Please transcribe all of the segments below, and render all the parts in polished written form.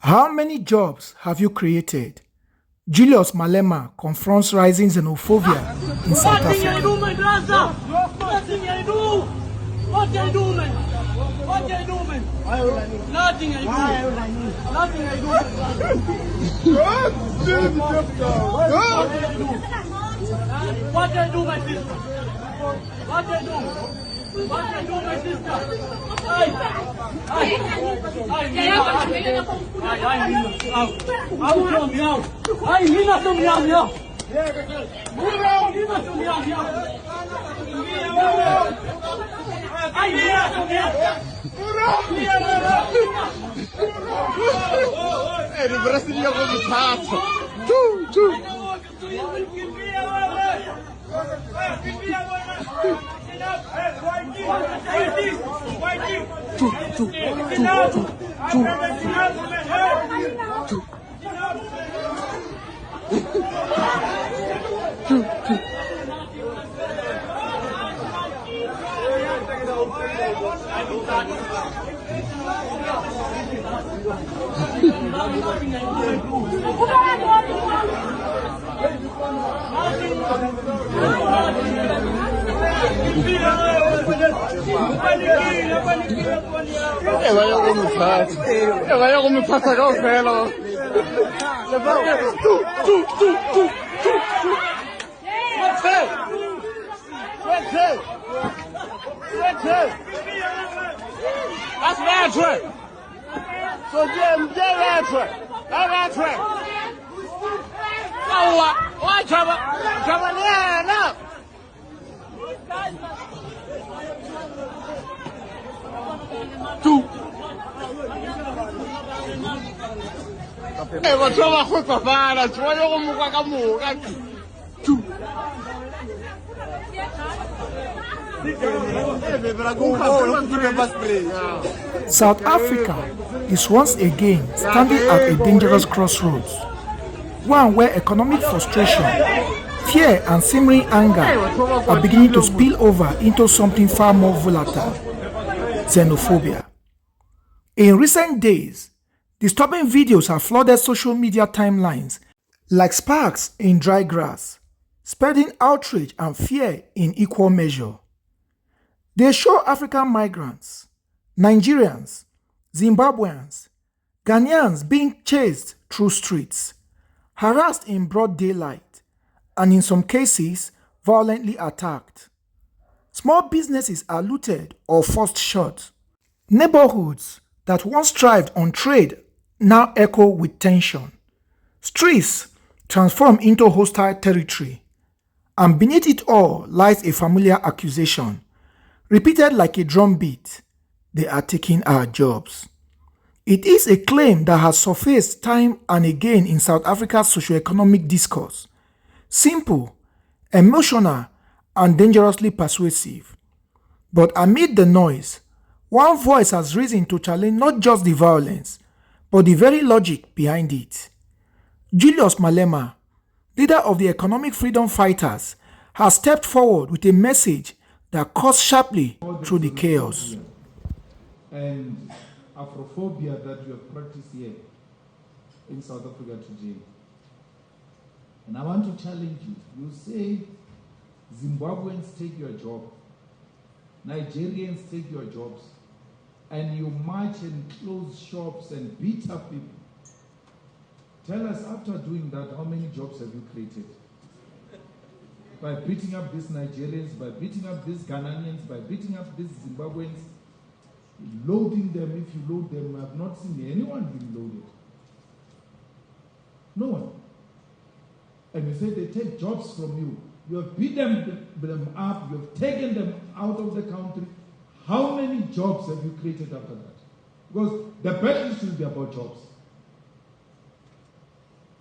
How many jobs have you created? Julius Malema confronts rising xenophobia in South Africa. Nothing I do. What I do, man? What I do, man? Nothing I do. Nothing I do. What I do, my sister? What I do? What I do, my sister? That's bad track. So bad track. Bad track. Why trouble? Trouble there, no. Two. Hey, what's wrong with my father? Why don't you walk a move? Two. South Africa is once again standing at a dangerous crossroads, one where economic frustration, fear and simmering anger are beginning to spill over into something far more volatile: xenophobia. In recent days, disturbing videos have flooded social media timelines like sparks in dry grass, spreading outrage and fear in equal measure. They show African migrants, Nigerians, Zimbabweans, Ghanaians being chased through streets, harassed in broad daylight, and in some cases, violently attacked. Small businesses are looted or forced shut. Neighborhoods that once thrived on trade now echo with tension. Streets transform into hostile territory. And beneath it all lies a familiar accusation, repeated like a drumbeat: they are taking our jobs. It is a claim that has surfaced time and again in South Africa's socio-economic discourse. Simple, emotional, and dangerously persuasive. But amid the noise, one voice has risen to challenge not just the violence, but the very logic behind it. Julius Malema, leader of the economic freedom fighters, has stepped forward with a message that cuts sharply through the chaos. And Afrophobia that you have practiced here in South Africa today. And I want to challenge you. You say Zimbabweans take your job, Nigerians take your jobs, and you march and close shops and beat up people. Tell us, after doing that, how many jobs have you created? By beating up these Nigerians, by beating up these Ghanaians, by beating up these Zimbabweans, loading them. If you load them, I have not seen anyone being loaded. No one. And you say they take jobs from you. You have beat them up, you have taken them out of the country. How many jobs have you created after that? Because the battle should be about jobs.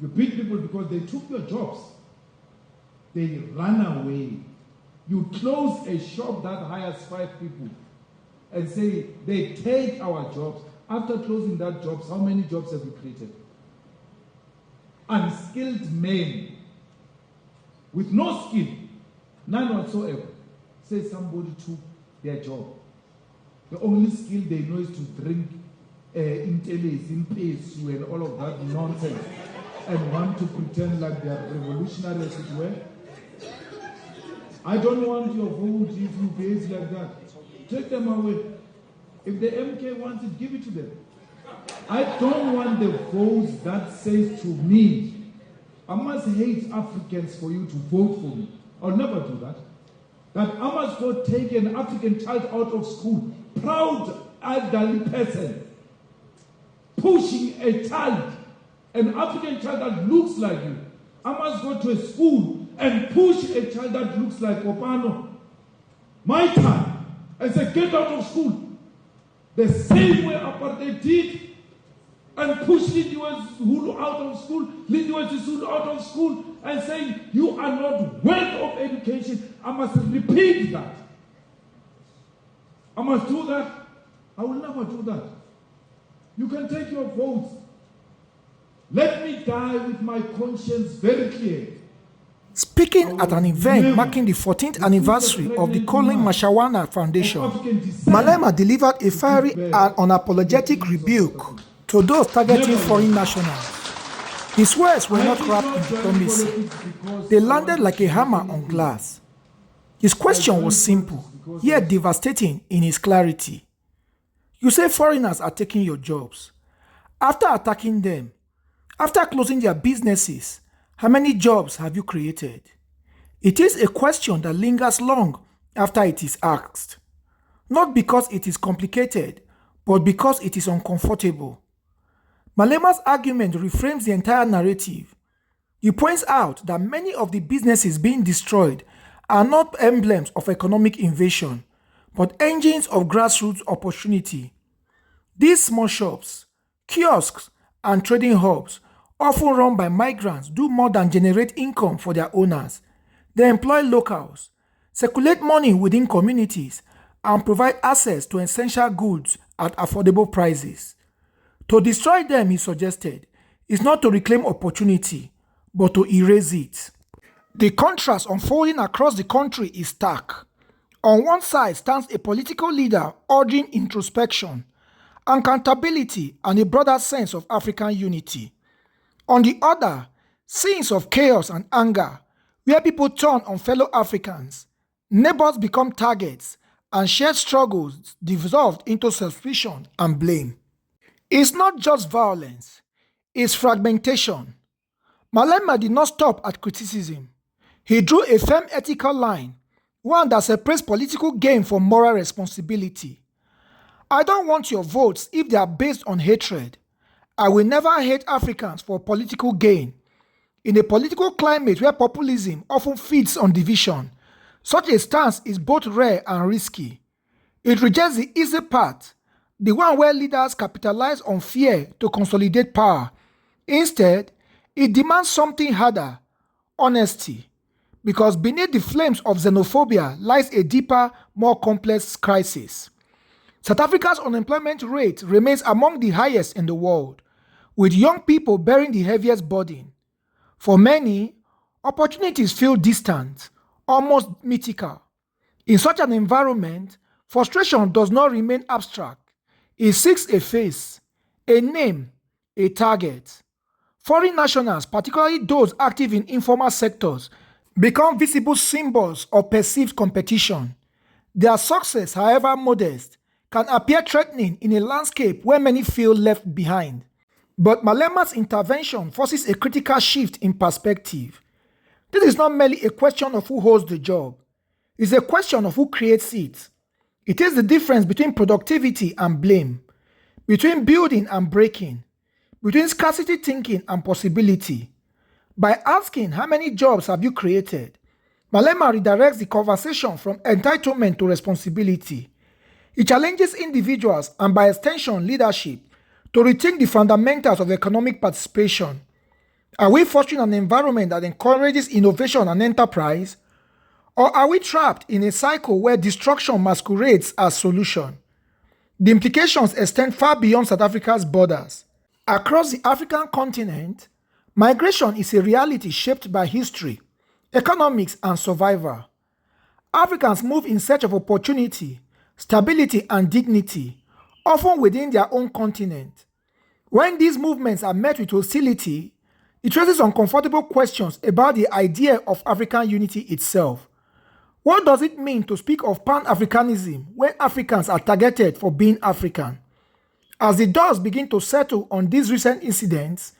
You beat people because they took your jobs. They run away. You close a shop that hires 5 people and say they take our jobs. After closing that jobs, how many jobs have you created? Unskilled men with no skill, none whatsoever. Say somebody took their job. The only skill they know is to drink impesu and all of that nonsense and want to pretend like they are revolutionary as it were. I don't want your vote if you behave like that. Take them away. If the MK wants it, give it to them. I don't want the votes that says to me, I must hate Africans for you to vote for me. I'll never do that. That I must go take an African child out of school, proud elderly person, pushing a child, an African child that looks like you. I must go to a school and push a child that looks like Opano. My time, I said, get out of school. The same way apartheid did, and push Lindiwe Zulu out of school, Lindiwe Zulu out of school, and saying, you are not worth of education. I must repeat that. I must do that. I will never do that. You can take your votes. Let me die with my conscience very clear. Speaking at an event marking the 14th anniversary of the Colin Mashawana Foundation, Malema delivered a fiery and unapologetic rebuke to those targeting foreign nationals. His words were not wrapped in diplomacy. They landed like a hammer on glass. His question was simple, yet devastating in its clarity. You say foreigners are taking your jobs. After attacking them, after closing their businesses, how many jobs have you created? It is a question that lingers long after it is asked. Not because it is complicated, but because it is uncomfortable. Malema's argument reframes the entire narrative. He points out that many of the businesses being destroyed are not emblems of economic invasion, but engines of grassroots opportunity. These small shops, kiosks, and trading hubs, often run by migrants, do more than generate income for their owners. They employ locals, circulate money within communities, and provide access to essential goods at affordable prices. To destroy them, he suggested, is not to reclaim opportunity, but to erase it. The contrast unfolding across the country is stark. On one side stands a political leader urging introspection, accountability, and a broader sense of African unity. On the other, scenes of chaos and anger, where people turn on fellow Africans, neighbors become targets, and shared struggles dissolved into suspicion and blame. It's not just violence, it's fragmentation. Malema did not stop at criticism. He drew a firm ethical line, one that separates political gain from moral responsibility. I don't want your votes if they are based on hatred. I will never hate Africans for political gain. In a political climate where populism often feeds on division, such a stance is both rare and risky. It rejects the easy path, the one where leaders capitalize on fear to consolidate power. Instead, it demands something harder, honesty, because beneath the flames of xenophobia lies a deeper, more complex crisis. South Africa's unemployment rate remains among the highest in the world, with young people bearing the heaviest burden. For many, opportunities feel distant, almost mythical. In such an environment, frustration does not remain abstract. It seeks a face, a name, a target. Foreign nationals, particularly those active in informal sectors, become visible symbols of perceived competition. Their success, however modest, can appear threatening in a landscape where many feel left behind. But Malema's intervention forces a critical shift in perspective. This is not merely a question of who holds the job. It's a question of who creates it. It is the difference between productivity and blame, between building and breaking, between scarcity thinking and possibility. By asking how many jobs have you created, Malema redirects the conversation from entitlement to responsibility. He challenges individuals and by extension leadership to rethink the fundamentals of economic participation. Are we fostering an environment that encourages innovation and enterprise? Or are we trapped in a cycle where destruction masquerades as solution? The implications extend far beyond South Africa's borders. Across the African continent, migration is a reality shaped by history, economics, and survival. Africans move in search of opportunity, stability, and dignity, often within their own continent. When these movements are met with hostility, it raises uncomfortable questions about the idea of African unity itself. What does it mean to speak of Pan-Africanism when Africans are targeted for being African? As the dust begins to settle on these recent incidents,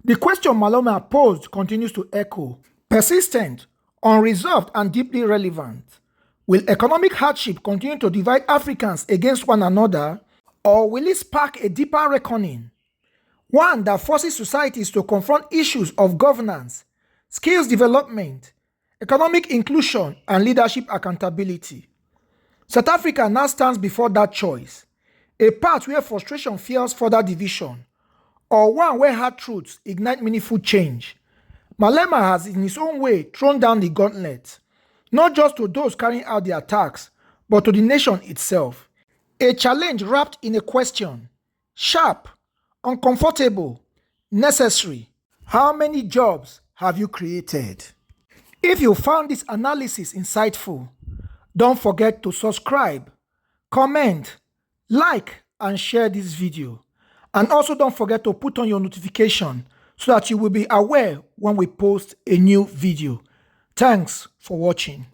the question Malema posed continues to echo. Persistent, unresolved, and deeply relevant. Will economic hardship continue to divide Africans against one another, or will it spark a deeper reckoning? One that forces societies to confront issues of governance, skills development, economic inclusion, and leadership accountability. South Africa now stands before that choice, a path where frustration fuels further division, or one where hard truths ignite meaningful change. Malema has in his own way thrown down the gauntlet, not just to those carrying out the attacks, but to the nation itself. A challenge wrapped in a question, sharp, uncomfortable, necessary. How many jobs have you created? If you found this analysis insightful, don't forget to subscribe, comment, like, and share this video. And also don't forget to put on your notification so that you will be aware when we post a new video. Thanks for watching.